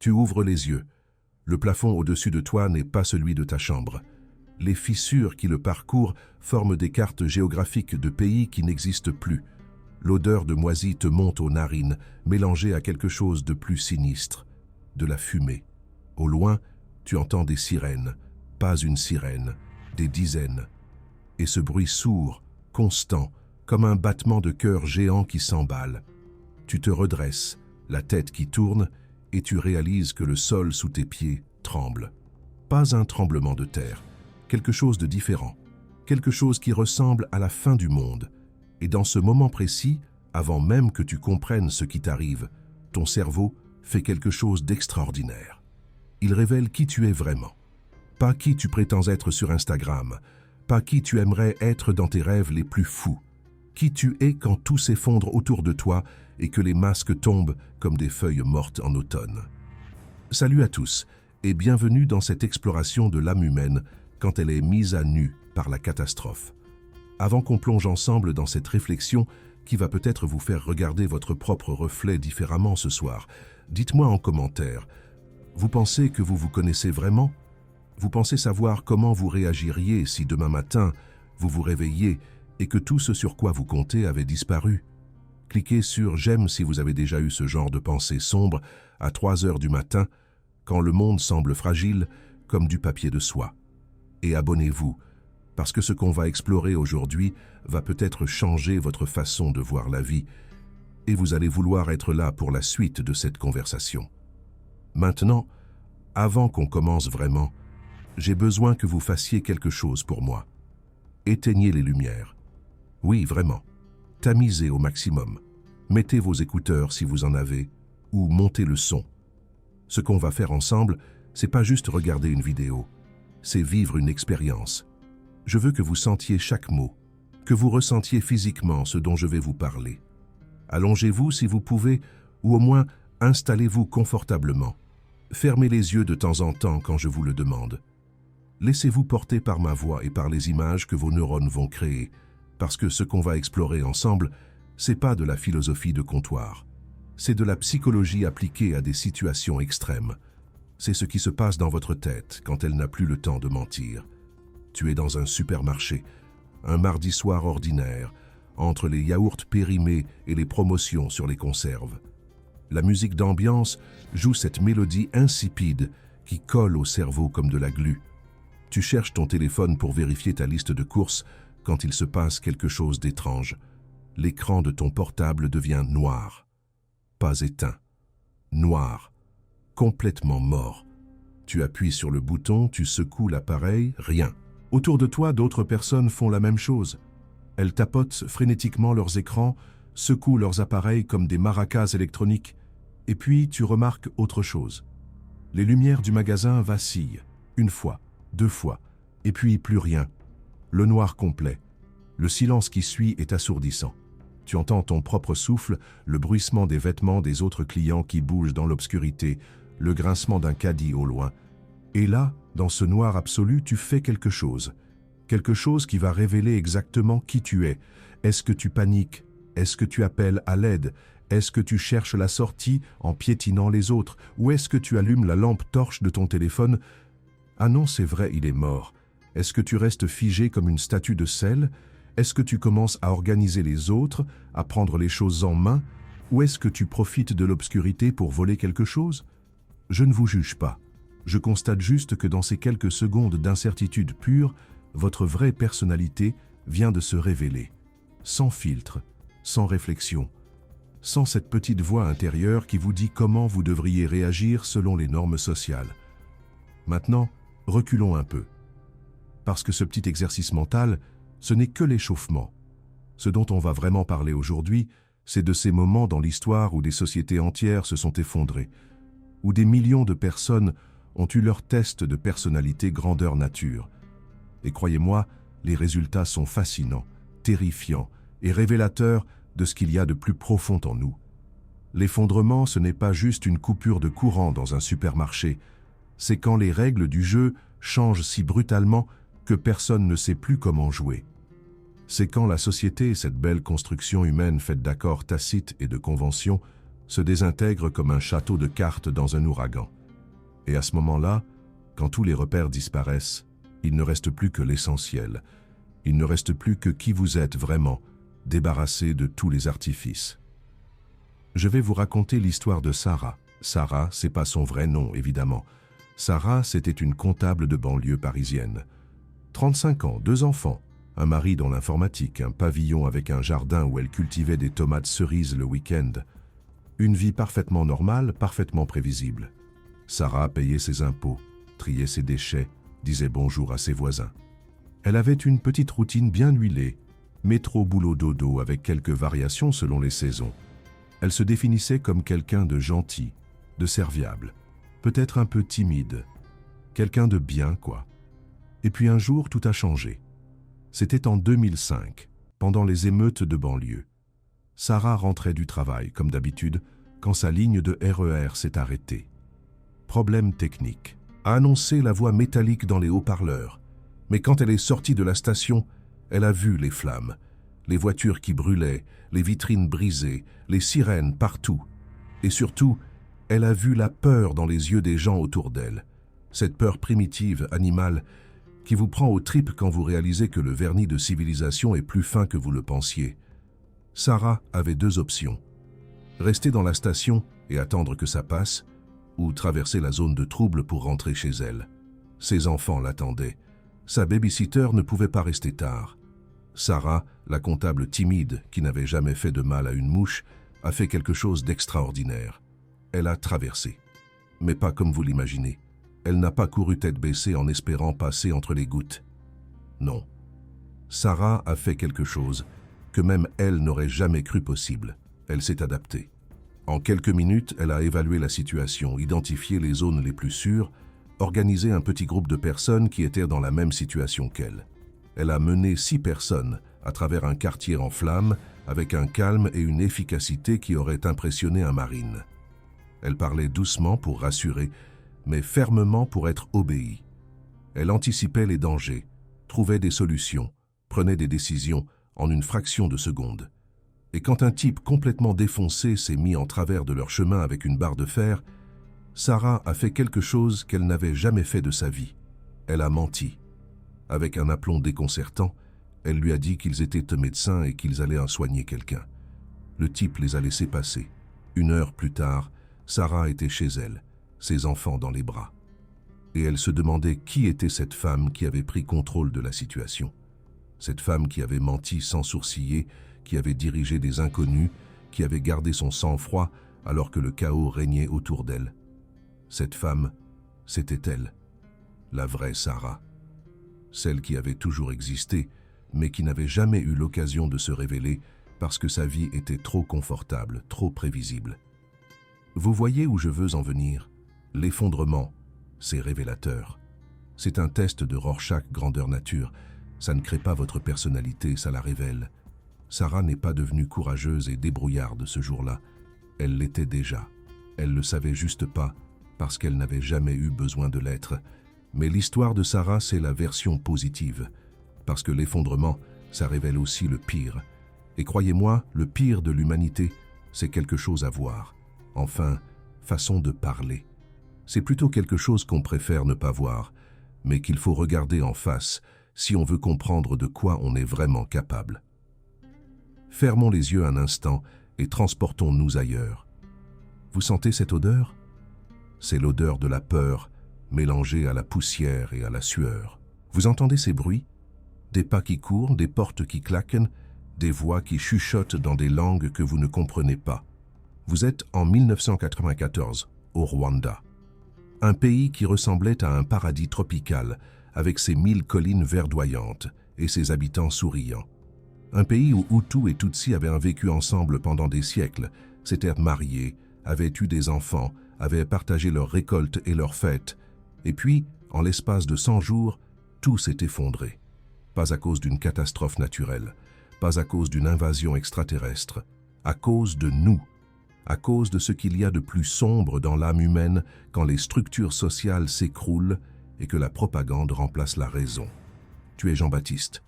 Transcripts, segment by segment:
Tu ouvres les yeux. Le plafond au-dessus de toi n'est pas celui de ta chambre. Les fissures qui le parcourent forment des cartes géographiques de pays qui n'existent plus. L'odeur de moisi te monte aux narines, mélangée à quelque chose de plus sinistre, de la fumée. Au loin, tu entends des sirènes, pas une sirène, des dizaines. Et ce bruit sourd, constant, comme un battement de cœur géant qui s'emballe. Tu te redresses, la tête qui tourne, et tu réalises que le sol sous tes pieds tremble. Pas un tremblement de terre, quelque chose de différent, quelque chose qui ressemble à la fin du monde. Et dans ce moment précis, avant même que tu comprennes ce qui t'arrive, ton cerveau fait quelque chose d'extraordinaire. Il révèle qui tu es vraiment. Pas qui tu prétends être sur Instagram, pas qui tu aimerais être dans tes rêves les plus fous. Qui tu es quand tout s'effondre autour de toi et que les masques tombent comme des feuilles mortes en automne. Salut à tous et bienvenue dans cette exploration de l'âme humaine quand elle est mise à nu par la catastrophe. Avant qu'on plonge ensemble dans cette réflexion qui va peut-être vous faire regarder votre propre reflet différemment ce soir, dites-moi en commentaire, vous pensez que vous vous connaissez vraiment? Vous pensez savoir comment vous réagiriez si demain matin, vous vous réveilliez et que tout ce sur quoi vous comptez avait disparu? Cliquez sur « J'aime » si vous avez déjà eu ce genre de pensée sombre à 3 heures du matin, quand le monde semble fragile comme du papier de soie. Et abonnez-vous, parce que ce qu'on va explorer aujourd'hui va peut-être changer votre façon de voir la vie, et vous allez vouloir être là pour la suite de cette conversation. Maintenant, avant qu'on commence vraiment, j'ai besoin que vous fassiez quelque chose pour moi. Éteignez les lumières. Oui, vraiment. Tamisez au maximum. Mettez vos écouteurs si vous en avez, ou montez le son. Ce qu'on va faire ensemble, c'est pas juste regarder une vidéo, c'est vivre une expérience. Je veux que vous sentiez chaque mot, que vous ressentiez physiquement ce dont je vais vous parler. Allongez-vous si vous pouvez, ou au moins installez-vous confortablement. Fermez les yeux de temps en temps quand je vous le demande. Laissez-vous porter par ma voix et par les images que vos neurones vont créer, parce que ce qu'on va explorer ensemble, c'est pas de la philosophie de comptoir. C'est de la psychologie appliquée à des situations extrêmes. C'est ce qui se passe dans votre tête quand elle n'a plus le temps de mentir. Tu es dans un supermarché, un mardi soir ordinaire, entre les yaourts périmés et les promotions sur les conserves. La musique d'ambiance joue cette mélodie insipide qui colle au cerveau comme de la glu. Tu cherches ton téléphone pour vérifier ta liste de courses quand il se passe quelque chose d'étrange. L'écran de ton portable devient noir. Pas éteint. Noir. Complètement mort. Tu appuies sur le bouton, tu secoues l'appareil, rien. Autour de toi, d'autres personnes font la même chose. Elles tapotent frénétiquement leurs écrans, secouent leurs appareils comme des maracas électroniques. Et puis, tu remarques autre chose. Les lumières du magasin vacillent. Une fois, 2 fois, et puis plus rien. Le noir complet. Le silence qui suit est assourdissant. Tu entends ton propre souffle, le bruissement des vêtements des autres clients qui bougent dans l'obscurité, le grincement d'un caddie au loin. Et là, dans ce noir absolu, tu fais quelque chose. Quelque chose qui va révéler exactement qui tu es. Est-ce que tu paniques? Est-ce que tu appelles à l'aide? Est-ce que tu cherches la sortie en piétinant les autres? Ou est-ce que tu allumes la lampe torche de ton téléphone? Ah non, c'est vrai, il est mort. Est-ce que tu restes figé comme une statue de sel? Est-ce que tu commences à organiser les autres, à prendre les choses en main? Ou est-ce que tu profites de l'obscurité pour voler quelque chose? Je ne vous juge pas. Je constate juste que dans ces quelques secondes d'incertitude pure, votre vraie personnalité vient de se révéler. Sans filtre, sans réflexion, sans cette petite voix intérieure qui vous dit comment vous devriez réagir selon les normes sociales. Maintenant, reculons un peu. Parce que ce petit exercice mental, ce n'est que l'échauffement. Ce dont on va vraiment parler aujourd'hui, c'est de ces moments dans l'histoire où des sociétés entières se sont effondrées, où des millions de personnes ont eu leur test de personnalité grandeur nature. Et croyez-moi, les résultats sont fascinants, terrifiants et révélateurs de ce qu'il y a de plus profond en nous. L'effondrement, ce n'est pas juste une coupure de courant dans un supermarché, c'est quand les règles du jeu changent si brutalement que personne ne sait plus comment jouer. C'est quand la société, cette belle construction humaine faite d'accords tacites et de conventions, se désintègre comme un château de cartes dans un ouragan. Et à ce moment-là, quand tous les repères disparaissent, il ne reste plus que l'essentiel. Il ne reste plus que qui vous êtes vraiment, débarrassé de tous les artifices. Je vais vous raconter l'histoire de Sarah. Sarah, c'est pas son vrai nom, évidemment. Sarah, c'était une comptable de banlieue parisienne. 35 ans, 2 enfants, un mari dans l'informatique, un pavillon avec un jardin où elle cultivait des tomates cerises le week-end. Une vie parfaitement normale, parfaitement prévisible. Sarah payait ses impôts, triait ses déchets, disait bonjour à ses voisins. Elle avait une petite routine bien huilée, métro boulot dodo avec quelques variations selon les saisons. Elle se définissait comme quelqu'un de gentil, de serviable, peut-être un peu timide, quelqu'un de bien, quoi. Et puis un jour, tout a changé. C'était en 2005, pendant les émeutes de banlieue. Sarah rentrait du travail, comme d'habitude, quand sa ligne de RER s'est arrêtée. Problème technique, a annoncé la voix métallique dans les haut-parleurs. Mais quand elle est sortie de la station, elle a vu les flammes, les voitures qui brûlaient, les vitrines brisées, les sirènes partout. Et surtout, elle a vu la peur dans les yeux des gens autour d'elle. Cette peur primitive, animale, qui vous prend aux tripes quand vous réalisez que le vernis de civilisation est plus fin que vous le pensiez. Sarah avait 2 options. Rester dans la station et attendre que ça passe, ou traverser la zone de trouble pour rentrer chez elle. Ses enfants l'attendaient. Sa babysitter ne pouvait pas rester tard. Sarah, la comptable timide qui n'avait jamais fait de mal à une mouche, a fait quelque chose d'extraordinaire. Elle a traversé. Mais pas comme vous l'imaginez. Elle n'a pas couru tête baissée en espérant passer entre les gouttes. Non. Sarah a fait quelque chose que même elle n'aurait jamais cru possible. Elle s'est adaptée. En quelques minutes, elle a évalué la situation, identifié les zones les plus sûres, organisé un petit groupe de personnes qui étaient dans la même situation qu'elle. Elle a mené 6 personnes à travers un quartier en flammes avec un calme et une efficacité qui auraient impressionné un marine. Elle parlait doucement pour rassurer, mais fermement pour être obéie. Elle anticipait les dangers, trouvait des solutions, prenait des décisions en une fraction de seconde. Et quand un type complètement défoncé s'est mis en travers de leur chemin avec une barre de fer, Sarah a fait quelque chose qu'elle n'avait jamais fait de sa vie. Elle a menti. Avec un aplomb déconcertant, elle lui a dit qu'ils étaient médecins et qu'ils allaient en soigner quelqu'un. Le type les a laissés passer. 1 heure plus tard, Sarah était chez elle, ses enfants dans les bras. Et elle se demandait qui était cette femme qui avait pris contrôle de la situation. Cette femme qui avait menti sans sourciller, qui avait dirigé des inconnus, qui avait gardé son sang-froid alors que le chaos régnait autour d'elle. Cette femme, c'était elle, la vraie Sarah. Celle qui avait toujours existé, mais qui n'avait jamais eu l'occasion de se révéler parce que sa vie était trop confortable, trop prévisible. Vous voyez où je veux en venir? L'effondrement, c'est révélateur. C'est un test de Rorschach grandeur nature. Ça ne crée pas votre personnalité, ça la révèle. Sarah n'est pas devenue courageuse et débrouillarde ce jour-là. Elle l'était déjà. Elle le savait juste pas, parce qu'elle n'avait jamais eu besoin de l'être. Mais l'histoire de Sarah, c'est la version positive. Parce que l'effondrement, ça révèle aussi le pire. Et croyez-moi, le pire de l'humanité, c'est quelque chose à voir. Enfin, façon de parler. C'est plutôt quelque chose qu'on préfère ne pas voir, mais qu'il faut regarder en face si on veut comprendre de quoi on est vraiment capable. Fermons les yeux un instant et transportons-nous ailleurs. Vous sentez cette odeur? C'est l'odeur de la peur, mélangée à la poussière et à la sueur. Vous entendez ces bruits? Des pas qui courent, des portes qui claquent, des voix qui chuchotent dans des langues que vous ne comprenez pas. Vous êtes en 1994, au Rwanda. Un pays qui ressemblait à un paradis tropical, avec ses 1000 collines verdoyantes et ses habitants souriants. Un pays où Hutu et Tutsi avaient vécu ensemble pendant des siècles, s'étaient mariés, avaient eu des enfants, avaient partagé leurs récoltes et leurs fêtes. Et puis, en l'espace de 100 jours, tout s'est effondré. Pas à cause d'une catastrophe naturelle, pas à cause d'une invasion extraterrestre, à cause de nous, à cause de ce qu'il y a de plus sombre dans l'âme humaine quand les structures sociales s'écroulent et que la propagande remplace la raison. Tu es Jean-Baptiste.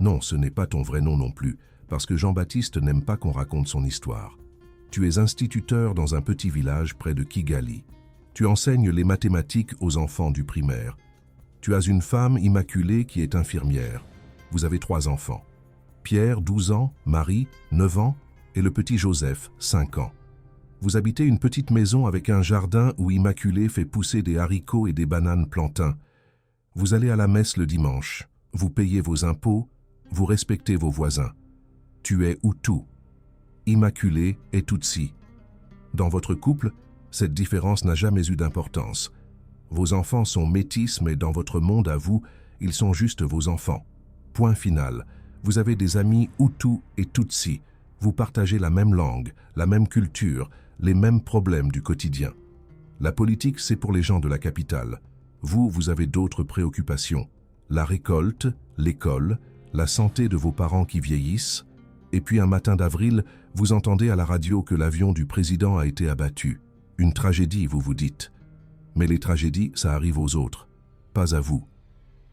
Non, ce n'est pas ton vrai nom non plus, parce que Jean-Baptiste n'aime pas qu'on raconte son histoire. Tu es instituteur dans un petit village près de Kigali. Tu enseignes les mathématiques aux enfants du primaire. Tu as une femme immaculée qui est infirmière. Vous avez 3 enfants. Pierre, 12 ans, Marie, 9 ans, et le petit Joseph, 5 ans. Vous habitez une petite maison avec un jardin où Immaculée fait pousser des haricots et des bananes plantains. Vous allez à la messe le dimanche. Vous payez vos impôts. Vous respectez vos voisins. Tu es Hutu. Immaculée est Tutsi. Dans votre couple, cette différence n'a jamais eu d'importance. Vos enfants sont métis, mais dans votre monde à vous, ils sont juste vos enfants. Point final. Vous avez des amis Hutu et Tutsi. Vous partagez la même langue, la même culture, les mêmes problèmes du quotidien. La politique, c'est pour les gens de la capitale. Vous avez d'autres préoccupations. La récolte, l'école, la santé de vos parents qui vieillissent. Et puis un matin d'avril, vous entendez à la radio que l'avion du président a été abattu. Une tragédie, vous vous dites. Mais les tragédies, ça arrive aux autres, pas à vous.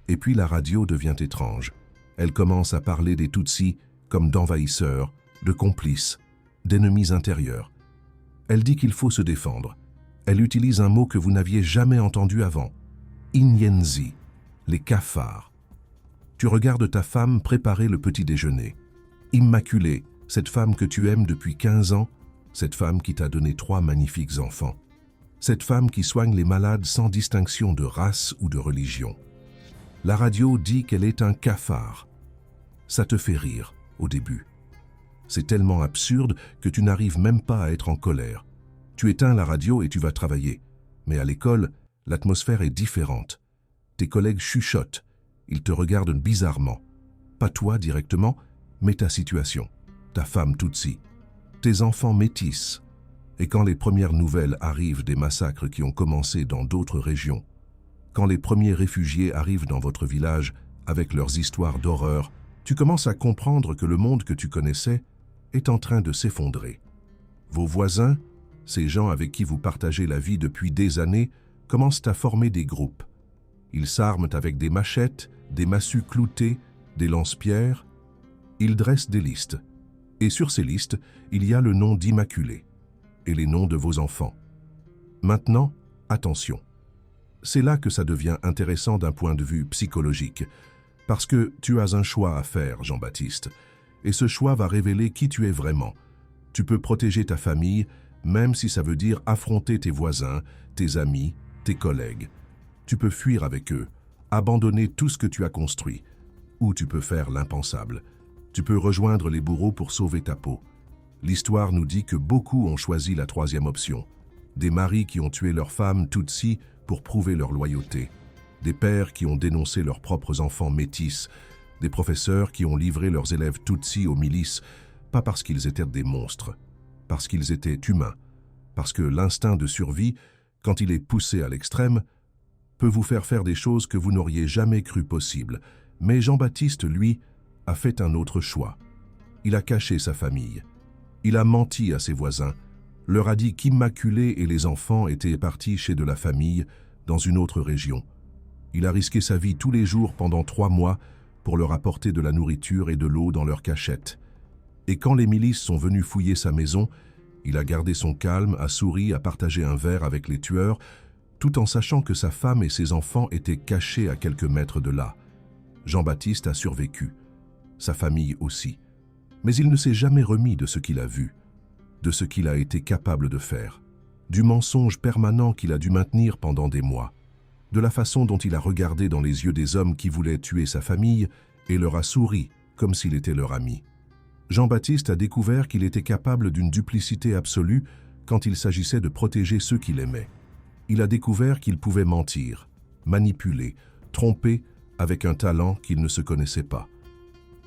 Et puis la radio devient étrange. Elle commence à parler des Tutsis comme d'envahisseurs, de complices, d'ennemis intérieurs. Elle dit qu'il faut se défendre. Elle utilise un mot que vous n'aviez jamais entendu avant. Inyenzi, les cafards. Tu regardes ta femme préparer le petit déjeuner. Immaculée, cette femme que tu aimes depuis 15 ans, cette femme qui t'a donné 3 magnifiques enfants. Cette femme qui soigne les malades sans distinction de race ou de religion. La radio dit qu'elle est un cafard. Ça te fait rire, au début. C'est tellement absurde que tu n'arrives même pas à être en colère. Tu éteins la radio et tu vas travailler. Mais à l'école, l'atmosphère est différente. Tes collègues chuchotent. Ils te regardent bizarrement. Pas toi directement, mais ta situation. Ta femme Tutsi. Tes enfants métis. Et quand les premières nouvelles arrivent des massacres qui ont commencé dans d'autres régions, quand les premiers réfugiés arrivent dans votre village avec leurs histoires d'horreur, tu commences à comprendre que le monde que tu connaissais est en train de s'effondrer. Vos voisins, ces gens avec qui vous partagez la vie depuis des années, commencent à former des groupes. Ils s'arment avec des machettes, des massues cloutées, des lance-pierres. Ils dressent des listes. Et sur ces listes, il y a le nom d'Immaculée et les noms de vos enfants. Maintenant, attention. C'est là que ça devient intéressant d'un point de vue psychologique, parce que tu as un choix à faire, Jean-Baptiste, et ce choix va révéler qui tu es vraiment. Tu peux protéger ta famille, même si ça veut dire affronter tes voisins, tes amis, tes collègues. Tu peux fuir avec eux, abandonner tout ce que tu as construit, ou tu peux faire l'impensable. Tu peux rejoindre les bourreaux pour sauver ta peau. L'histoire nous dit que beaucoup ont choisi la 3e option. Des maris qui ont tué leurs femmes Tutsi pour prouver leur loyauté. Des pères qui ont dénoncé leurs propres enfants métis. Des professeurs qui ont livré leurs élèves Tutsi aux milices, pas parce qu'ils étaient des monstres, parce qu'ils étaient humains. Parce que l'instinct de survie, quand il est poussé à l'extrême, peut vous faire des choses que vous n'auriez jamais cru possibles. Mais Jean-Baptiste, lui, a fait un autre choix. Il a caché sa famille. Il a menti à ses voisins, leur a dit qu'Immaculée et les enfants étaient partis chez de la famille dans une autre région. Il a risqué sa vie tous les jours pendant 3 mois pour leur apporter de la nourriture et de l'eau dans leur cachette. Et quand les milices sont venues fouiller sa maison, il a gardé son calme, a souri, a partagé un verre avec les tueurs, tout en sachant que sa femme et ses enfants étaient cachés à quelques mètres de là. Jean-Baptiste a survécu, sa famille aussi. Mais il ne s'est jamais remis de ce qu'il a vu, de ce qu'il a été capable de faire, du mensonge permanent qu'il a dû maintenir pendant des mois, de la façon dont il a regardé dans les yeux des hommes qui voulaient tuer sa famille et leur a souri comme s'il était leur ami. Jean-Baptiste a découvert qu'il était capable d'une duplicité absolue quand il s'agissait de protéger ceux qu'il aimait. Il a découvert qu'il pouvait mentir, manipuler, tromper avec un talent qu'il ne se connaissait pas.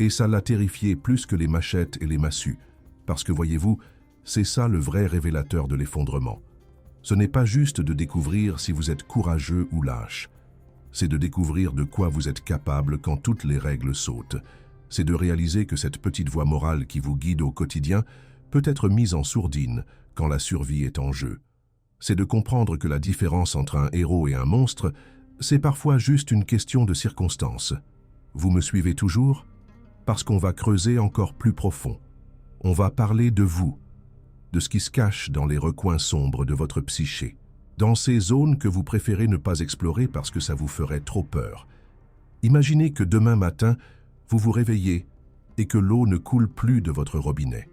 Et ça l'a terrifié plus que les machettes et les massues, parce que voyez-vous, c'est ça le vrai révélateur de l'effondrement. Ce n'est pas juste de découvrir si vous êtes courageux ou lâche. C'est de découvrir de quoi vous êtes capable quand toutes les règles sautent. C'est de réaliser que cette petite voix morale qui vous guide au quotidien peut être mise en sourdine quand la survie est en jeu. C'est de comprendre que la différence entre un héros et un monstre, c'est parfois juste une question de circonstances. Vous me suivez toujours ? Parce qu'on va creuser encore plus profond. On va parler de vous. de ce qui se cache dans les recoins sombres de votre psyché, dans ces zones que vous préférez ne pas explorer parce que ça vous ferait trop peur. Imaginez que demain matin, vous vous réveillez et que l'eau ne coule plus de votre robinet.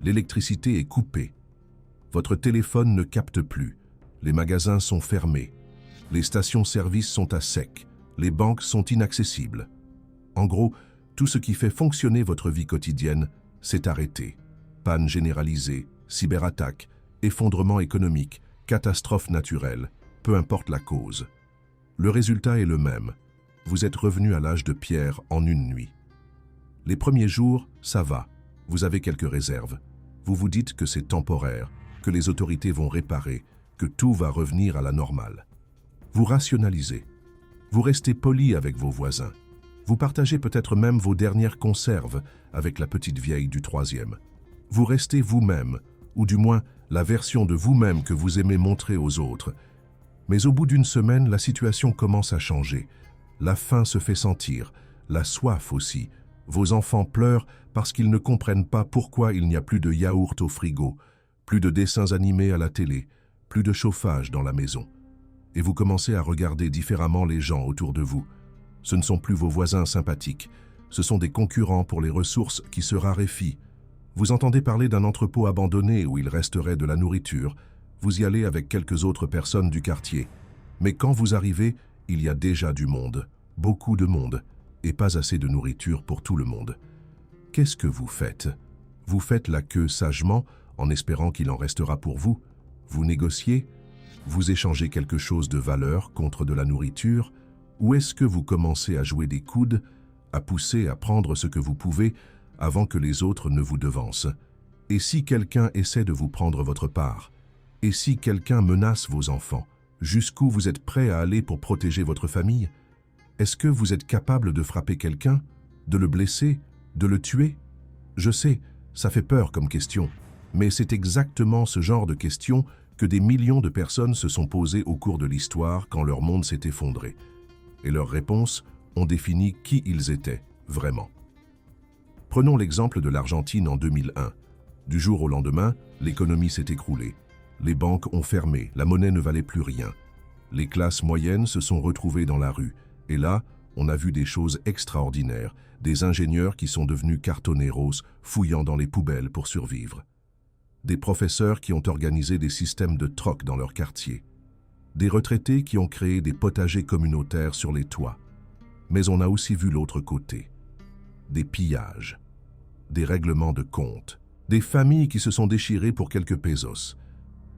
L'électricité est coupée. Votre téléphone ne capte plus. Les magasins sont fermés. Les stations-service sont à sec. Les banques sont inaccessibles. En gros, tout ce qui fait fonctionner votre vie quotidienne s'est arrêté. Panne généralisée, cyberattaque, effondrement économique, catastrophe naturelle, peu importe la cause. Le résultat est le même. Vous êtes revenu à l'âge de pierre en une nuit. Les premiers jours, ça va. Vous avez quelques réserves. Vous vous dites que c'est temporaire, que les autorités vont réparer, que tout va revenir à la normale. Vous rationalisez. Vous restez poli avec vos voisins. Vous partagez peut-être même vos dernières conserves avec la petite vieille du 3e. Vous restez vous-même, ou du moins la version de vous-même que vous aimez montrer aux autres. Mais au bout d'une semaine, la situation commence à changer. La faim se fait sentir, la soif aussi. Vos enfants pleurent parce qu'ils ne comprennent pas pourquoi il n'y a plus de yaourt au frigo, plus de dessins animés à la télé, plus de chauffage dans la maison. Et vous commencez à regarder différemment les gens autour de vous. Ce ne sont plus vos voisins sympathiques, ce sont des concurrents pour les ressources qui se raréfient. Vous entendez parler d'un entrepôt abandonné où il resterait de la nourriture. Vous y allez avec quelques autres personnes du quartier. Mais quand vous arrivez, il y a déjà du monde, beaucoup de monde, et pas assez de nourriture pour tout le monde. Qu'est-ce que vous faites? Vous faites la queue sagement, en espérant qu'il en restera pour vous. Vous négociez? Vous échangez quelque chose de valeur contre de la nourriture? Ou est-ce que vous commencez à jouer des coudes, à pousser à prendre ce que vous pouvez avant que les autres ne vous devancent? Et si quelqu'un essaie de vous prendre votre part? Et si quelqu'un menace vos enfants? Jusqu'où vous êtes prêt à aller pour protéger votre famille? Est-ce que vous êtes capable de frapper quelqu'un, de le blesser, de le tuer? Je sais, ça fait peur comme question, mais c'est exactement ce genre de questions que des millions de personnes se sont posées au cours de l'histoire quand leur monde s'est effondré. Et leurs réponses ont défini qui ils étaient, vraiment. Prenons l'exemple de l'Argentine en 2001. Du jour au lendemain, l'économie s'est écroulée. Les banques ont fermé, la monnaie ne valait plus rien. Les classes moyennes se sont retrouvées dans la rue. Et là, on a vu des choses extraordinaires, des ingénieurs qui sont devenus cartoneros, fouillant dans les poubelles pour survivre. Des professeurs qui ont organisé des systèmes de troc dans leur quartier. Des retraités qui ont créé des potagers communautaires sur les toits. Mais on a aussi vu l'autre côté. Des pillages, des règlements de compte, des familles qui se sont déchirées pour quelques pesos,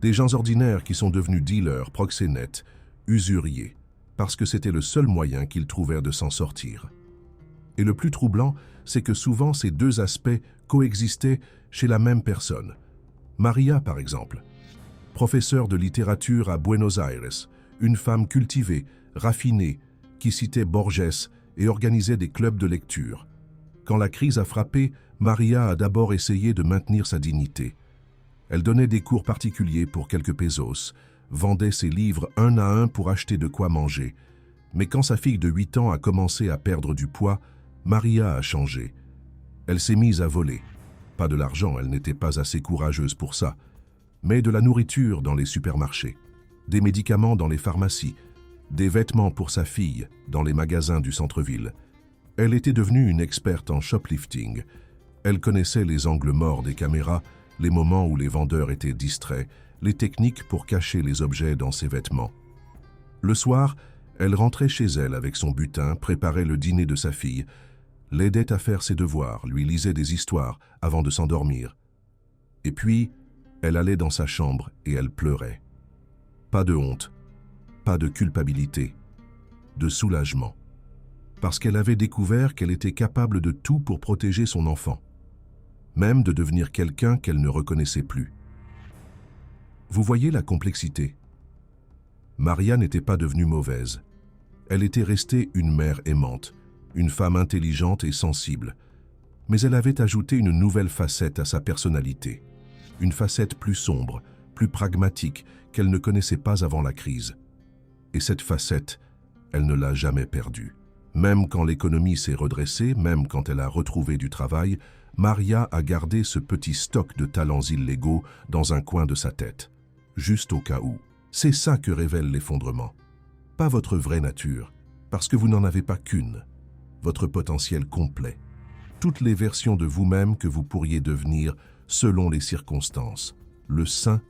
des gens ordinaires qui sont devenus dealers, proxénètes, usuriers, parce que c'était le seul moyen qu'ils trouvèrent de s'en sortir. Et le plus troublant, c'est que souvent ces deux aspects coexistaient chez la même personne. Maria, par exemple, professeure de littérature à Buenos Aires, une femme cultivée, raffinée, qui citait Borges et organisait des clubs de lecture. Quand la crise a frappé, Maria a d'abord essayé de maintenir sa dignité. Elle donnait des cours particuliers pour quelques pesos, vendait ses livres un à un pour acheter de quoi manger. Mais quand sa fille de 8 ans a commencé à perdre du poids, Maria a changé. Elle s'est mise à voler. Pas de l'argent, elle n'était pas assez courageuse pour ça, mais de la nourriture dans les supermarchés, des médicaments dans les pharmacies, des vêtements pour sa fille dans les magasins du centre-ville. Elle était devenue une experte en shoplifting. Elle connaissait les angles morts des caméras, les moments où les vendeurs étaient distraits, les techniques pour cacher les objets dans ses vêtements. Le soir, elle rentrait chez elle avec son butin, préparait le dîner de sa fille, l'aidait à faire ses devoirs, lui lisait des histoires avant de s'endormir. Et puis, elle allait dans sa chambre et elle pleurait. Pas de honte, pas de culpabilité, de soulagement. Parce qu'elle avait découvert qu'elle était capable de tout pour protéger son enfant, même de devenir quelqu'un qu'elle ne reconnaissait plus. Vous voyez la complexité. Maria n'était pas devenue mauvaise. Elle était restée une mère aimante, une femme intelligente et sensible. Mais elle avait ajouté une nouvelle facette à sa personnalité. Une facette plus sombre, plus pragmatique, qu'elle ne connaissait pas avant la crise. Et cette facette, elle ne l'a jamais perdue. Même quand l'économie s'est redressée, même quand elle a retrouvé du travail, Maria a gardé ce petit stock de talents illégaux dans un coin de sa tête, juste au cas où. C'est ça que révèle l'effondrement. Pas votre vraie nature, parce que vous n'en avez pas qu'une. Votre potentiel complet. Toutes les versions de vous-même que vous pourriez devenir selon les circonstances. Le saint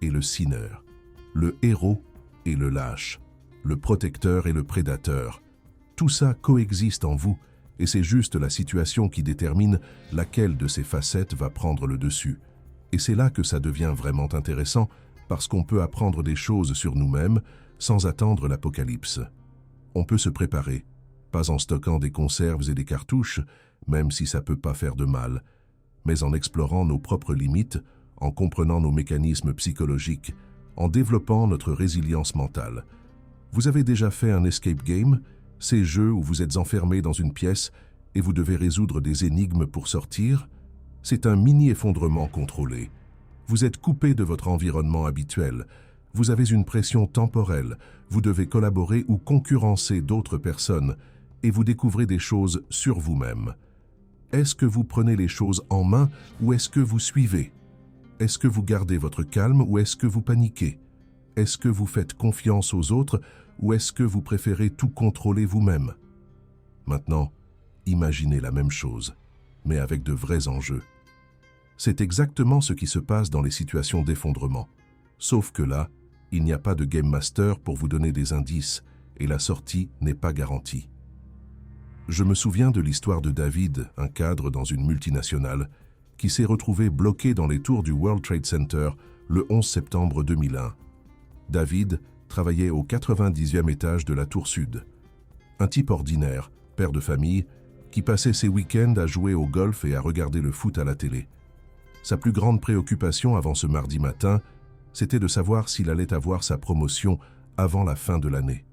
et le sinner. Le héros et le lâche. Le protecteur et le prédateur. Tout ça coexiste en vous, et c'est juste la situation qui détermine laquelle de ces facettes va prendre le dessus. Et c'est là que ça devient vraiment intéressant, parce qu'on peut apprendre des choses sur nous-mêmes sans attendre l'apocalypse. On peut se préparer, pas en stockant des conserves et des cartouches, même si ça peut pas faire de mal, mais en explorant nos propres limites, en comprenant nos mécanismes psychologiques, en développant notre résilience mentale. Vous avez déjà fait un escape game, ces jeux où vous êtes enfermé dans une pièce et vous devez résoudre des énigmes pour sortir? C'est un mini-effondrement contrôlé. Vous êtes coupé de votre environnement habituel. Vous avez une pression temporelle. Vous devez collaborer ou concurrencer d'autres personnes et vous découvrez des choses sur vous-même. Est-ce que vous prenez les choses en main ou est-ce que vous suivez? Est-ce que vous gardez votre calme ou est-ce que vous paniquez? Est-ce que vous faites confiance aux autres ou est-ce que vous préférez tout contrôler vous-même? Maintenant, imaginez la même chose, mais avec de vrais enjeux. C'est exactement ce qui se passe dans les situations d'effondrement. Sauf que là, il n'y a pas de Game Master pour vous donner des indices et la sortie n'est pas garantie. Je me souviens de l'histoire de David, un cadre dans une multinationale, qui s'est retrouvé bloqué dans les tours du World Trade Center le 11 septembre 2001. David travaillait au 90e étage de la tour sud. Un type ordinaire, père de famille, qui passait ses week-ends à jouer au golf et à regarder le foot à la télé. Sa plus grande préoccupation avant ce mardi matin, c'était de savoir s'il allait avoir sa promotion avant la fin de l'année.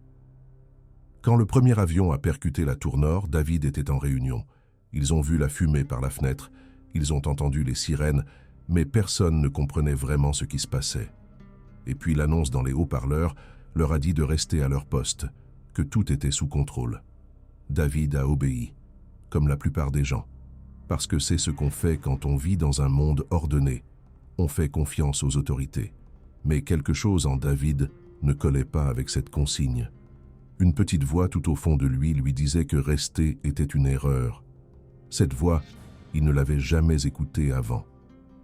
Quand le premier avion a percuté la tour nord, David était en réunion. Ils ont vu la fumée par la fenêtre, ils ont entendu les sirènes, mais personne ne comprenait vraiment ce qui se passait. Et puis l'annonce dans les haut-parleurs leur a dit de rester à leur poste, que tout était sous contrôle. David a obéi, comme la plupart des gens, parce que c'est ce qu'on fait quand on vit dans un monde ordonné. On fait confiance aux autorités. Mais quelque chose en David ne collait pas avec cette consigne. Une petite voix tout au fond de lui disait que rester était une erreur. Cette voix, il ne l'avait jamais écoutée avant.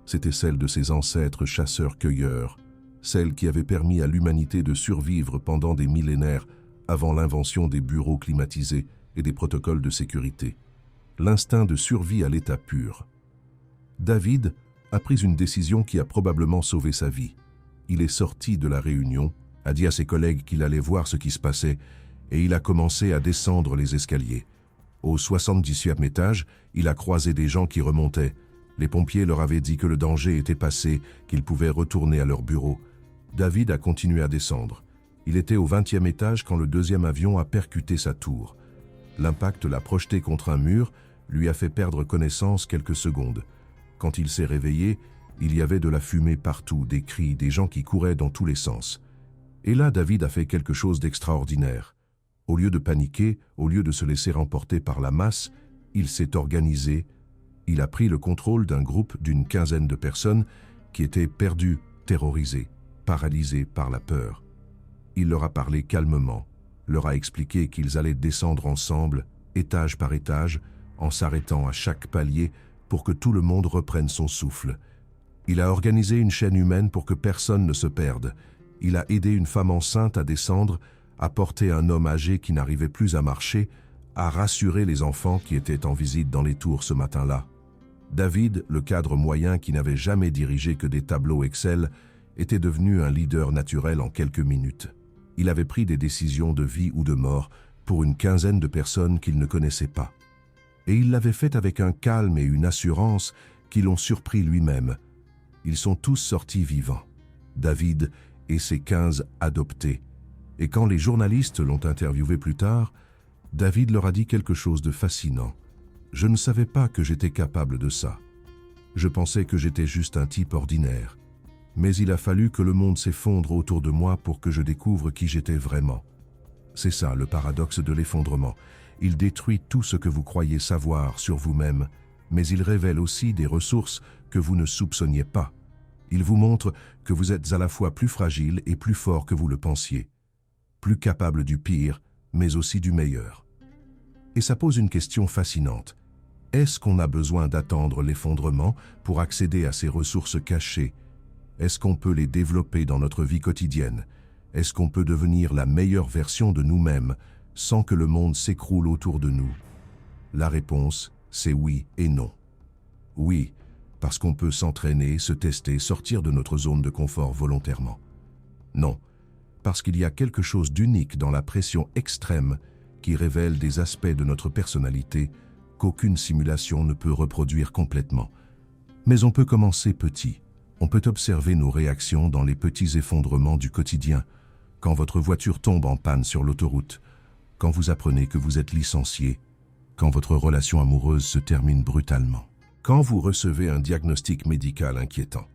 C'était celle de ses ancêtres chasseurs-cueilleurs, celle qui avait permis à l'humanité de survivre pendant des millénaires avant l'invention des bureaux climatisés et des protocoles de sécurité. L'instinct de survie à l'état pur. David a pris une décision qui a probablement sauvé sa vie. Il est sorti de la réunion, a dit à ses collègues qu'il allait voir ce qui se passait et il a commencé à descendre les escaliers. Au 70e étage, il a croisé des gens qui remontaient. Les pompiers leur avaient dit que le danger était passé, qu'ils pouvaient retourner à leur bureau. David a continué à descendre. Il était au 20e étage quand le deuxième avion a percuté sa tour. L'impact l'a projeté contre un mur, lui a fait perdre connaissance quelques secondes. Quand il s'est réveillé, il y avait de la fumée partout, des cris, des gens qui couraient dans tous les sens. Et là, David a fait quelque chose d'extraordinaire. Au lieu de paniquer, au lieu de se laisser emporter par la masse, il s'est organisé. Il a pris le contrôle d'un groupe d'une quinzaine de personnes qui étaient perdues, terrorisées, paralysées par la peur. Il leur a parlé calmement, leur a expliqué qu'ils allaient descendre ensemble, étage par étage, en s'arrêtant à chaque palier pour que tout le monde reprenne son souffle. Il a organisé une chaîne humaine pour que personne ne se perde. Il a aidé une femme enceinte à descendre, à porter un homme âgé qui n'arrivait plus à marcher, à rassurer les enfants qui étaient en visite dans les tours ce matin-là. David, le cadre moyen qui n'avait jamais dirigé que des tableaux Excel, était devenu un leader naturel en quelques minutes. Il avait pris des décisions de vie ou de mort pour une quinzaine de personnes qu'il ne connaissait pas. Et il l'avait fait avec un calme et une assurance qui l'ont surpris lui-même. Ils sont tous sortis vivants, David et ses 15 adoptés. Et quand les journalistes l'ont interviewé plus tard, David leur a dit quelque chose de fascinant. « Je ne savais pas que j'étais capable de ça. Je pensais que j'étais juste un type ordinaire. Mais il a fallu que le monde s'effondre autour de moi pour que je découvre qui j'étais vraiment. » C'est ça le paradoxe de l'effondrement. Il détruit tout ce que vous croyez savoir sur vous-même mais il révèle aussi des ressources que vous ne soupçonniez pas. Il vous montre que vous êtes à la fois plus fragile et plus fort que vous le pensiez, plus capable du pire, mais aussi du meilleur. Et ça pose une question fascinante. Est-ce qu'on a besoin d'attendre l'effondrement pour accéder à ces ressources cachées? Est-ce qu'on peut les développer dans notre vie quotidienne? Est-ce qu'on peut devenir la meilleure version de nous-mêmes sans que le monde s'écroule autour de nous? La réponse, c'est oui et non. Oui, parce qu'on peut s'entraîner, se tester, sortir de notre zone de confort volontairement. Non, parce qu'il y a quelque chose d'unique dans la pression extrême qui révèle des aspects de notre personnalité qu'aucune simulation ne peut reproduire complètement. Mais on peut commencer petit. On peut observer nos réactions dans les petits effondrements du quotidien, quand votre voiture tombe en panne sur l'autoroute, quand vous apprenez que vous êtes licencié, quand votre relation amoureuse se termine brutalement, quand vous recevez un diagnostic médical inquiétant.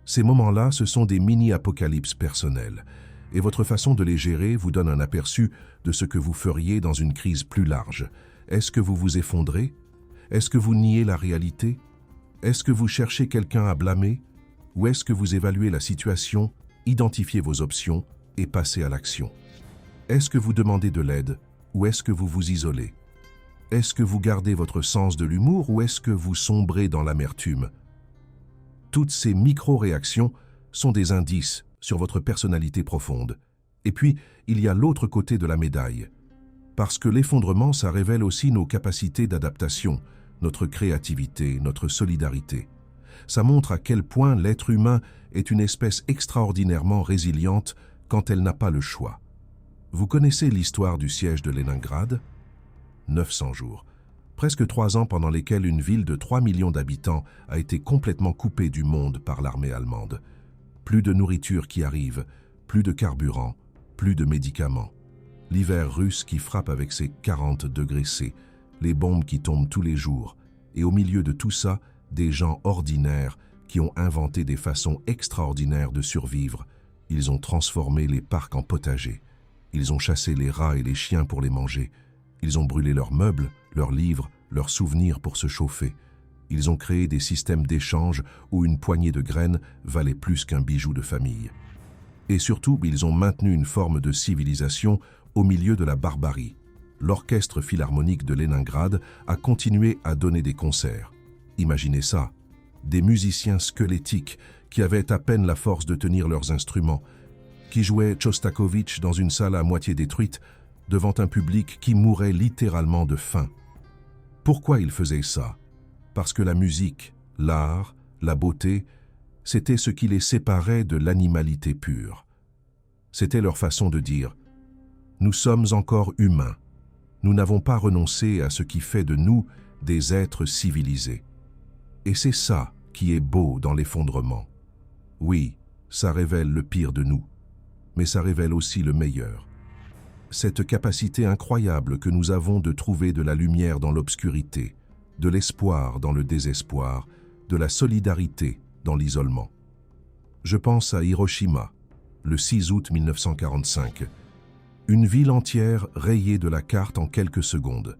Ces moments-là, ce sont des mini-apocalypses personnels, et votre façon de les gérer vous donne un aperçu de ce que vous feriez dans une crise plus large. Est-ce que vous vous effondrez? Est-ce que vous niez la réalité? Est-ce que vous cherchez quelqu'un à blâmer? Ou est-ce que vous évaluez la situation, identifiez vos options et passez à l'action? Est-ce que vous demandez de l'aide ou est-ce que vous vous isolez? Est-ce que vous gardez votre sens de l'humour ou est-ce que vous sombrez dans l'amertume? Toutes ces micro-réactions sont des indices sur votre personnalité profonde. Et puis, il y a l'autre côté de la médaille. Parce que l'effondrement, ça révèle aussi nos capacités d'adaptation, notre créativité, notre solidarité. Ça montre à quel point l'être humain est une espèce extraordinairement résiliente quand elle n'a pas le choix. Vous connaissez l'histoire du siège de Leningrad? 900 jours. Presque 3 ans pendant lesquels une ville de 3 millions d'habitants a été complètement coupée du monde par l'armée allemande. Plus de nourriture qui arrive, plus de carburant, plus de médicaments. L'hiver russe qui frappe avec ses 40 degrés C, les bombes qui tombent tous les jours, et au milieu de tout ça, des gens ordinaires qui ont inventé des façons extraordinaires de survivre. Ils ont transformé les parcs en potagers. Ils ont chassé les rats et les chiens pour les manger. Ils ont brûlé leurs meubles, leurs livres, leurs souvenirs pour se chauffer. Ils ont créé des systèmes d'échange où une poignée de graines valait plus qu'un bijou de famille. Et surtout, ils ont maintenu une forme de civilisation au milieu de la barbarie. L'orchestre philharmonique de Leningrad a continué à donner des concerts. Imaginez ça, des musiciens squelettiques qui avaient à peine la force de tenir leurs instruments, qui jouaient Tchostakovitch dans une salle à moitié détruite devant un public qui mourait littéralement de faim. Pourquoi ils faisaient ça? Parce que la musique, l'art, la beauté, c'était ce qui les séparait de l'animalité pure. C'était leur façon de dire « Nous sommes encore humains. Nous n'avons pas renoncé à ce qui fait de nous des êtres civilisés. » Et c'est ça qui est beau dans l'effondrement. Oui, ça révèle le pire de nous, mais ça révèle aussi le meilleur. Cette capacité incroyable que nous avons de trouver de la lumière dans l'obscurité, de l'espoir dans le désespoir, de la solidarité dans l'isolement. Je pense à Hiroshima, le 6 août 1945. Une ville entière rayée de la carte en quelques secondes.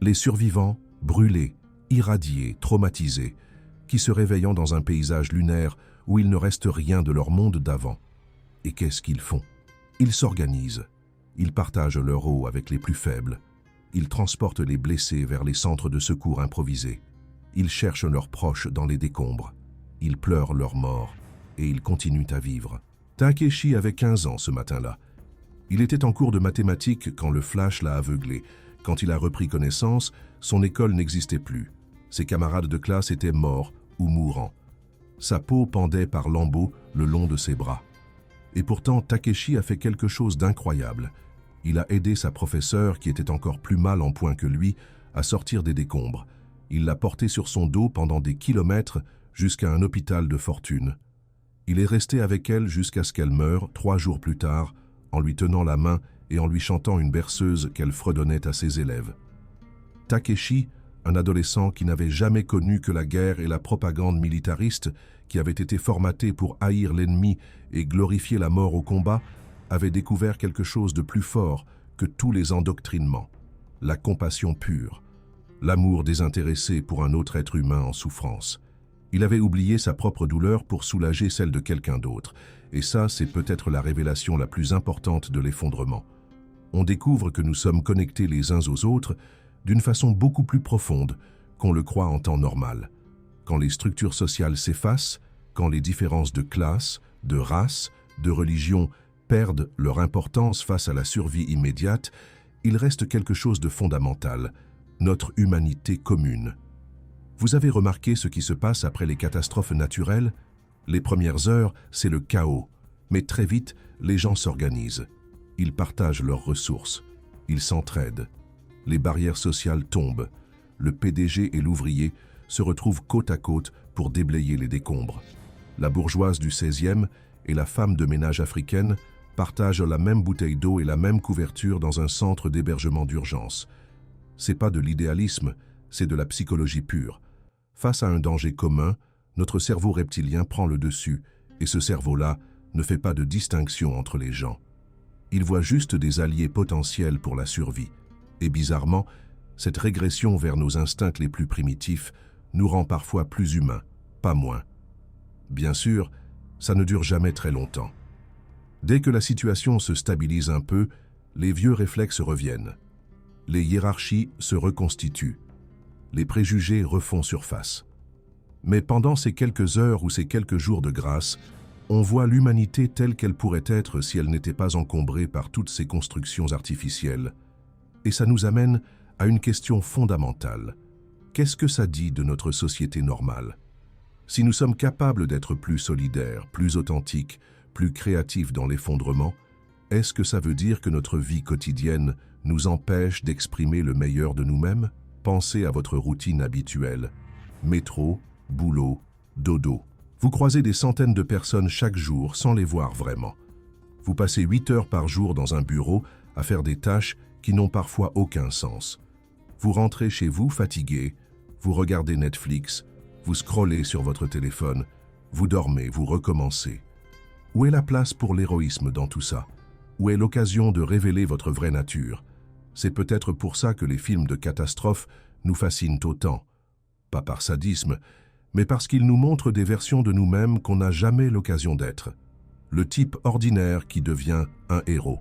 Les survivants, brûlés, irradiés, traumatisés, qui se réveillant dans un paysage lunaire où il ne reste rien de leur monde d'avant. Et qu'est-ce qu'ils font? Ils s'organisent. Ils partagent leur eau avec les plus faibles. Ils transportent les blessés vers les centres de secours improvisés. Ils cherchent leurs proches dans les décombres. Ils pleurent leurs morts et ils continuent à vivre. Takeshi avait 15 ans ce matin-là. Il était en cours de mathématiques quand le flash l'a aveuglé. Quand il a repris connaissance, son école n'existait plus. Ses camarades de classe étaient morts ou mourants. Sa peau pendait par lambeaux le long de ses bras. Et pourtant, Takeshi a fait quelque chose d'incroyable. Il a aidé sa professeure, qui était encore plus mal en point que lui, à sortir des décombres. Il l'a portée sur son dos pendant des kilomètres jusqu'à un hôpital de fortune. Il est resté avec elle jusqu'à ce qu'elle meure 3 jours plus tard, en lui tenant la main et en lui chantant une berceuse qu'elle fredonnait à ses élèves. Takeshi, un adolescent qui n'avait jamais connu que la guerre et la propagande militariste, qui avait été formaté pour haïr l'ennemi et glorifier la mort au combat, avait découvert quelque chose de plus fort que tous les endoctrinements, la compassion pure. l'amour désintéressé pour un autre être humain en souffrance. Il avait oublié sa propre douleur pour soulager celle de quelqu'un d'autre. Et ça, c'est peut-être la révélation la plus importante de l'effondrement. On découvre que nous sommes connectés les uns aux autres d'une façon beaucoup plus profonde qu'on le croit en temps normal. Quand les structures sociales s'effacent, quand les différences de classe, de race, de religion perdent leur importance face à la survie immédiate, il reste quelque chose de fondamental, notre humanité commune. Vous avez remarqué ce qui se passe après les catastrophes naturelles? Les premières heures, c'est le chaos, mais très vite, les gens s'organisent. Ils partagent leurs ressources, ils s'entraident. Les barrières sociales tombent. Le PDG et l'ouvrier se retrouvent côte à côte pour déblayer les décombres. La bourgeoise du 16e et la femme de ménage africaine partagent la même bouteille d'eau et la même couverture dans un centre d'hébergement d'urgence. C'est pas de l'idéalisme, c'est de la psychologie pure. Face à un danger commun, notre cerveau reptilien prend le dessus, et ce cerveau-là ne fait pas de distinction entre les gens. Il voit juste des alliés potentiels pour la survie. Et bizarrement, cette régression vers nos instincts les plus primitifs nous rend parfois plus humains, pas moins. Bien sûr, ça ne dure jamais très longtemps. Dès que la situation se stabilise un peu, les vieux réflexes reviennent. Les hiérarchies se reconstituent. Les préjugés refont surface. Mais pendant ces quelques heures ou ces quelques jours de grâce, on voit l'humanité telle qu'elle pourrait être si elle n'était pas encombrée par toutes ces constructions artificielles. Et ça nous amène à une question fondamentale. Qu'est-ce que ça dit de notre société normale? Si nous sommes capables d'être plus solidaires, plus authentiques, plus créatifs dans l'effondrement, est-ce que ça veut dire que notre vie quotidienne nous empêche d'exprimer le meilleur de nous-mêmes? Pensez à votre routine habituelle. Métro, boulot, dodo. Vous croisez des centaines de personnes chaque jour sans les voir vraiment. Vous passez 8 heures par jour dans un bureau à faire des tâches qui n'ont parfois aucun sens. Vous rentrez chez vous fatigué, vous regardez Netflix, vous scrollez sur votre téléphone, vous dormez, vous recommencez. Où est la place pour l'héroïsme dans tout ça? Où est l'occasion de révéler votre vraie nature? C'est peut-être pour ça que les films de catastrophes nous fascinent autant. Pas par sadisme, mais parce qu'ils nous montrent des versions de nous-mêmes qu'on n'a jamais l'occasion d'être. Le type ordinaire qui devient un héros.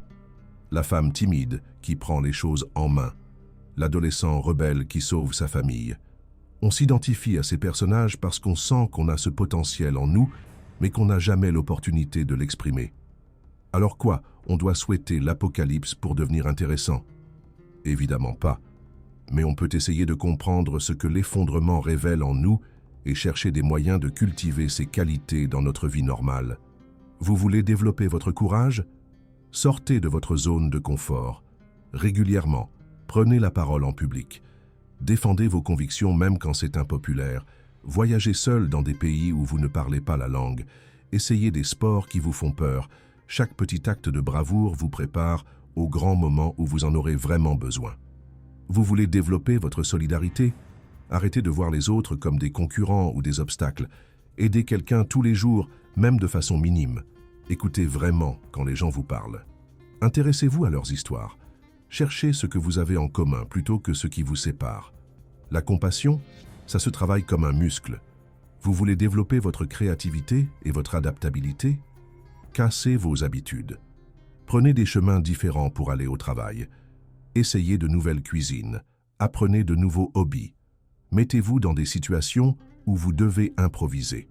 La femme timide qui prend les choses en main. L'adolescent rebelle qui sauve sa famille. On s'identifie à ces personnages parce qu'on sent qu'on a ce potentiel en nous, mais qu'on n'a jamais l'opportunité de l'exprimer. Alors quoi, on doit souhaiter l'apocalypse pour devenir intéressant? Évidemment pas. Mais on peut essayer de comprendre ce que l'effondrement révèle en nous et chercher des moyens de cultiver ces qualités dans notre vie normale. Vous voulez développer votre courage? Sortez de votre zone de confort. Régulièrement, prenez la parole en public. Défendez vos convictions même quand c'est impopulaire. Voyagez seul dans des pays où vous ne parlez pas la langue. Essayez des sports qui vous font peur. Chaque petit acte de bravoure vous prépare au grand moment où vous en aurez vraiment besoin. Vous voulez développer votre solidarité? Arrêtez de voir les autres comme des concurrents ou des obstacles. Aidez quelqu'un tous les jours, même de façon minime. Écoutez vraiment quand les gens vous parlent. Intéressez-vous à leurs histoires. Cherchez ce que vous avez en commun plutôt que ce qui vous sépare. La compassion, ça se travaille comme un muscle. Vous voulez développer votre créativité et votre adaptabilité? Cassez vos habitudes. Prenez des chemins différents pour aller au travail. Essayez de nouvelles cuisines. Apprenez de nouveaux hobbies. Mettez-vous dans des situations où vous devez improviser.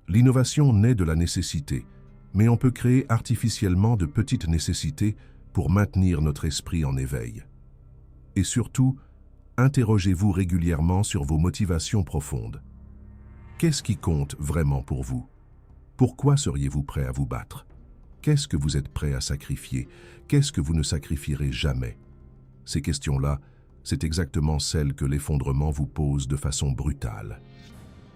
L'innovation naît de la nécessité, mais on peut créer artificiellement de petites nécessités pour maintenir notre esprit en éveil. Et surtout, interrogez-vous régulièrement sur vos motivations profondes. Qu'est-ce qui compte vraiment pour vous? Pourquoi seriez-vous prêt à vous battre? Qu'est-ce que vous êtes prêt à sacrifier? Qu'est-ce que vous ne sacrifierez jamais? Ces questions-là, c'est exactement celles que l'effondrement vous pose de façon brutale.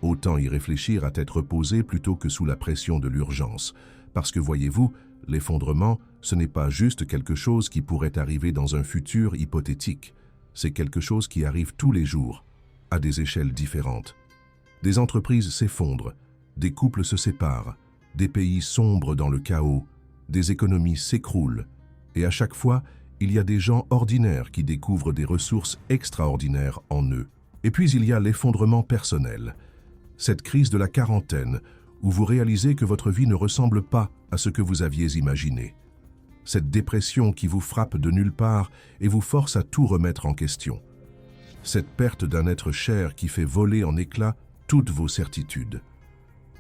Autant y réfléchir à tête reposée plutôt que sous la pression de l'urgence. Parce que voyez-vous, l'effondrement, ce n'est pas juste quelque chose qui pourrait arriver dans un futur hypothétique. C'est quelque chose qui arrive tous les jours, à des échelles différentes. Des entreprises s'effondrent, des couples se séparent, des pays sombrent dans le chaos, des économies s'écroulent, et à chaque fois, il y a des gens ordinaires qui découvrent des ressources extraordinaires en eux. Et puis il y a l'effondrement personnel, cette crise de la quarantaine où vous réalisez que votre vie ne ressemble pas à ce que vous aviez imaginé. Cette dépression qui vous frappe de nulle part et vous force à tout remettre en question. Cette perte d'un être cher qui fait voler en éclats toutes vos certitudes.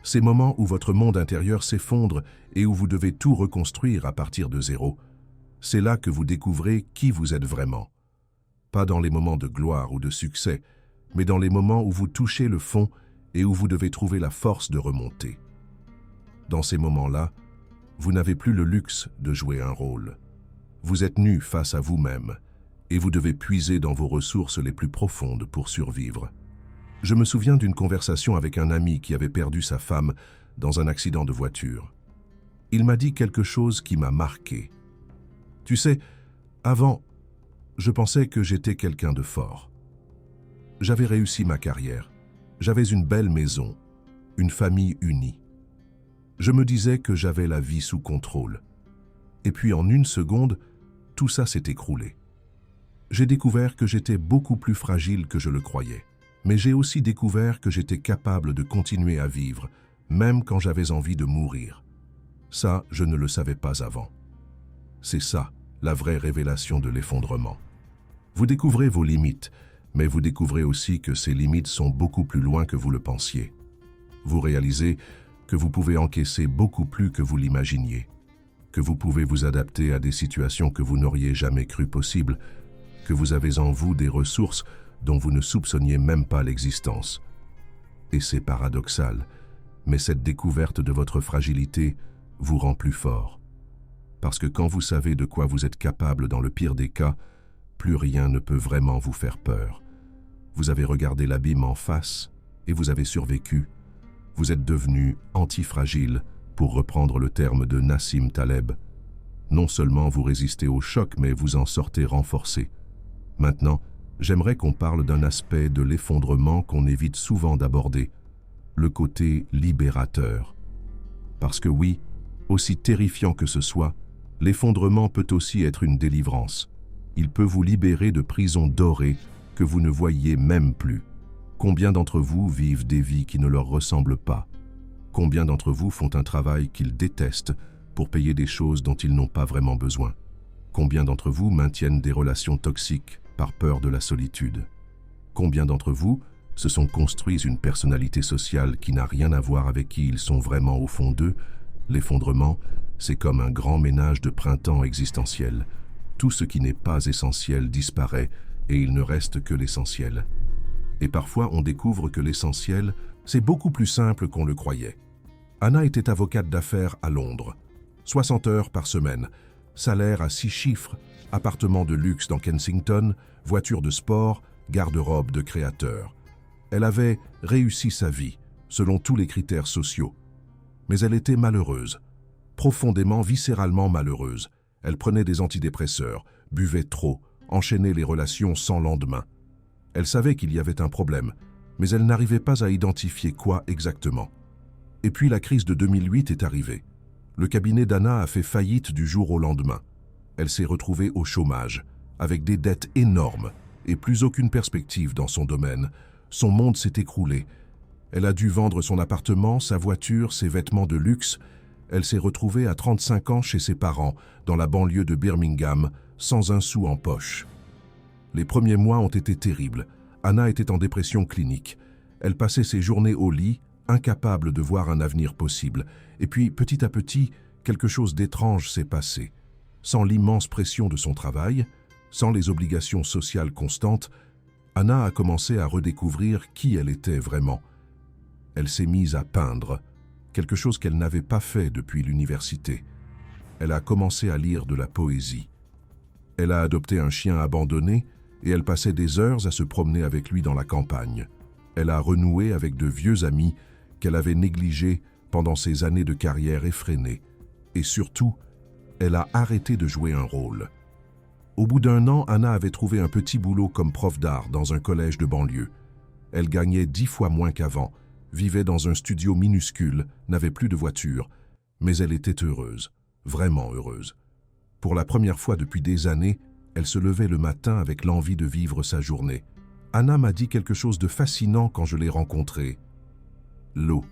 Ces moments où votre monde intérieur s'effondre et où vous devez tout reconstruire à partir de zéro. C'est là que vous découvrez qui vous êtes vraiment. Pas dans les moments de gloire ou de succès, mais dans les moments où vous touchez le fond et où vous devez trouver la force de remonter. Dans ces moments-là, vous n'avez plus le luxe de jouer un rôle. Vous êtes nu face à vous-même et vous devez puiser dans vos ressources les plus profondes pour survivre. Je me souviens d'une conversation avec un ami qui avait perdu sa femme dans un accident de voiture. Il m'a dit quelque chose qui m'a marqué. Tu sais, avant, je pensais que j'étais quelqu'un de fort. J'avais réussi ma carrière. J'avais une belle maison, une famille unie. Je me disais que j'avais la vie sous contrôle. Et puis en une seconde, tout ça s'est écroulé. J'ai découvert que j'étais beaucoup plus fragile que je le croyais. Mais j'ai aussi découvert que j'étais capable de continuer à vivre, même quand j'avais envie de mourir. Ça, je ne le savais pas avant. C'est ça, la vraie révélation de l'effondrement. Vous découvrez vos limites, mais vous découvrez aussi que ces limites sont beaucoup plus loin que vous le pensiez. Vous réalisez que vous pouvez encaisser beaucoup plus que vous l'imaginiez, que vous pouvez vous adapter à des situations que vous n'auriez jamais cru possibles, que vous avez en vous des ressources dont vous ne soupçonniez même pas l'existence. Et c'est paradoxal, mais cette découverte de votre fragilité vous rend plus fort. Parce que quand vous savez de quoi vous êtes capable dans le pire des cas, plus rien ne peut vraiment vous faire peur. Vous avez regardé l'abîme en face et vous avez survécu. Vous êtes devenu antifragile, pour reprendre le terme de Nassim Taleb. Non seulement vous résistez au choc, mais vous en sortez renforcé. Maintenant, j'aimerais qu'on parle d'un aspect de l'effondrement qu'on évite souvent d'aborder, le côté libérateur. Parce que oui, aussi terrifiant que ce soit, l'effondrement peut aussi être une délivrance. Il peut vous libérer de prisons dorées que vous ne voyiez même plus. Combien d'entre vous vivent des vies qui ne leur ressemblent pas? Combien d'entre vous font un travail qu'ils détestent pour payer des choses dont ils n'ont pas vraiment besoin? Combien d'entre vous maintiennent des relations toxiques par peur de la solitude? Combien d'entre vous se sont construits une personnalité sociale qui n'a rien à voir avec qui ils sont vraiment au fond d'eux? L'effondrement, c'est comme un grand ménage de printemps existentiel. Tout ce qui n'est pas essentiel disparaît et il ne reste que l'essentiel. Et parfois, on découvre que l'essentiel, c'est beaucoup plus simple qu'on le croyait. Anna était avocate d'affaires à Londres. 60 heures par semaine, salaire à 6 chiffres, appartement de luxe dans Kensington, voiture de sport, garde-robe de créateur. Elle avait réussi sa vie, selon tous les critères sociaux. Mais elle était malheureuse, profondément, viscéralement malheureuse. Elle prenait des antidépresseurs, buvait trop, enchaînait les relations sans lendemain. Elle savait qu'il y avait un problème, mais elle n'arrivait pas à identifier quoi exactement. Et puis la crise de 2008 est arrivée. Le cabinet d'Anna a fait faillite du jour au lendemain. Elle s'est retrouvée au chômage, avec des dettes énormes et plus aucune perspective dans son domaine. Son monde s'est écroulé. Elle a dû vendre son appartement, sa voiture, ses vêtements de luxe. Elle s'est retrouvée à 35 ans chez ses parents, dans la banlieue de Birmingham, sans un sou en poche. Les premiers mois ont été terribles. Anna était en dépression clinique. Elle passait ses journées au lit, incapable de voir un avenir possible. Et puis, petit à petit, quelque chose d'étrange s'est passé. Sans l'immense pression de son travail, sans les obligations sociales constantes, Anna a commencé à redécouvrir qui elle était vraiment. Elle s'est mise à peindre, quelque chose qu'elle n'avait pas fait depuis l'université. Elle a commencé à lire de la poésie. Elle a adopté un chien abandonné et elle passait des heures à se promener avec lui dans la campagne. Elle a renoué avec de vieux amis qu'elle avait négligés pendant ses années de carrière effrénée. Et surtout, elle a arrêté de jouer un rôle. Au bout d'un an, Anna avait trouvé un petit boulot comme prof d'art dans un collège de banlieue. Elle gagnait 10 fois moins qu'avant, vivait dans un studio minuscule, n'avait plus de voiture, mais elle était heureuse, vraiment heureuse. Pour la première fois depuis des années, Elle se levait le matin avec l'envie de vivre sa journée. Anna m'a dit quelque chose de fascinant quand je l'ai rencontrée. L'eau.